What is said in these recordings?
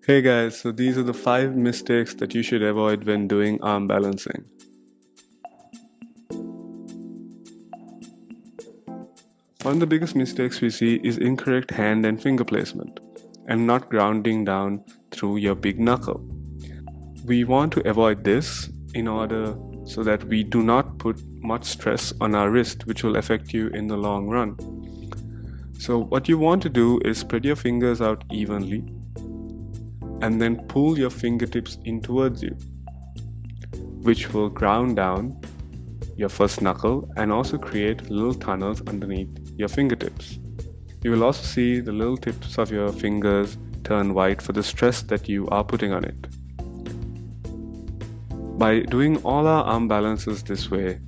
Hey guys, so these are the 5 mistakes that you should avoid when doing arm balancing. One of the biggest mistakes we see is incorrect hand and finger placement and not grounding down through your big knuckle. We want to avoid this in order so that we do not put much stress on our wrist, which will affect you in the long run. So what you want to do is spread your fingers out evenly and then pull your fingertips in towards you, which will ground down your first knuckle and also create little tunnels underneath your fingertips. You will also see the little tips of your fingers turn white for the stress that you are putting on it. By doing all our arm balances this way,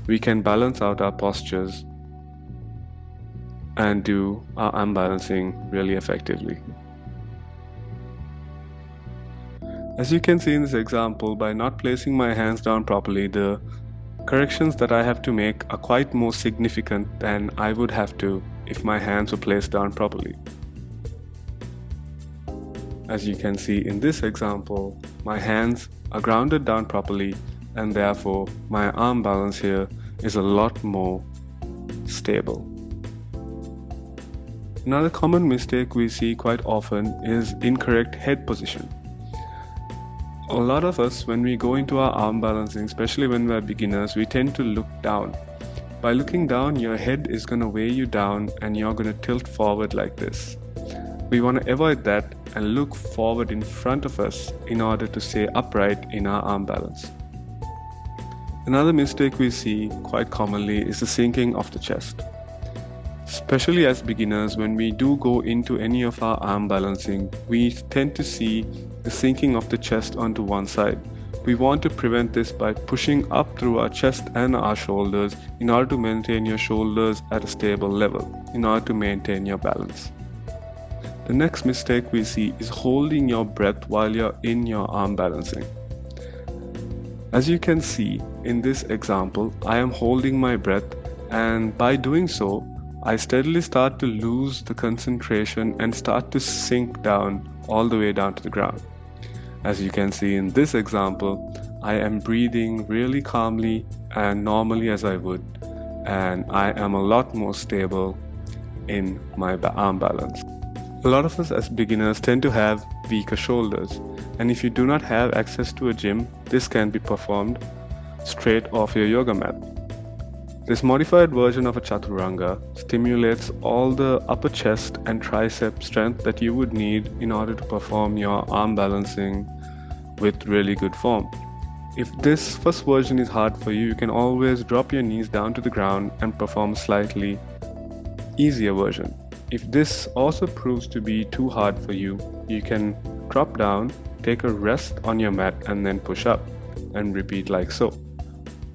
we can balance out our postures and do our arm balancing really effectively. As you can see in this example, by not placing my hands down properly, the corrections that I have to make are quite more significant than I would have to if my hands were placed down properly. As you can see in this example, my hands are grounded down properly and therefore my arm balance here is a lot more stable. Another common mistake we see quite often is incorrect head position. A lot of us, when we go into our arm balancing, especially when we're beginners, we tend to look down. By looking down, your head is going to weigh you down and you're going to tilt forward like this. We want to avoid that and look forward in front of us in order to stay upright in our arm balance. Another mistake we see quite commonly is the sinking of the chest. Especially as beginners, when we do go into any of our arm balancing, we tend to see the sinking of the chest onto one side. We want to prevent this by pushing up through our chest and our shoulders in order to maintain your shoulders at a stable level, in order to maintain your balance. The next mistake we see is holding your breath while you're in your arm balancing. As you can see in this example, I am holding my breath, and by doing so, I steadily start to lose the concentration and start to sink down all the way down to the ground. As you can see in this example, I am breathing really calmly and normally as I would, and I am a lot more stable in my arm balance. A lot of us as beginners tend to have weaker shoulders, and if you do not have access to a gym, this can be performed straight off your yoga mat. This modified version of a chaturanga stimulates all the upper chest and tricep strength that you would need in order to perform your arm balancing with really good form. If this first version is hard for you, you can always drop your knees down to the ground and perform a slightly easier version. If this also proves to be too hard for you, you can drop down, take a rest on your mat and then push up and repeat like so.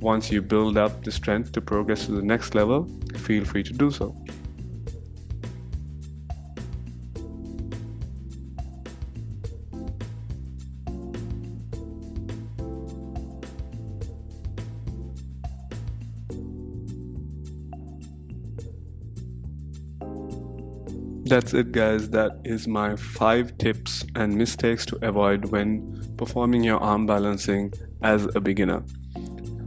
Once you build up the strength to progress to the next level, feel free to do so. That's it guys, that is my 5 tips and mistakes to avoid when performing your arm balancing as a beginner.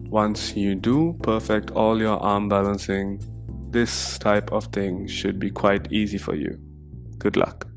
Once you do perfect all your arm balancing, this type of thing should be quite easy for you. Good luck.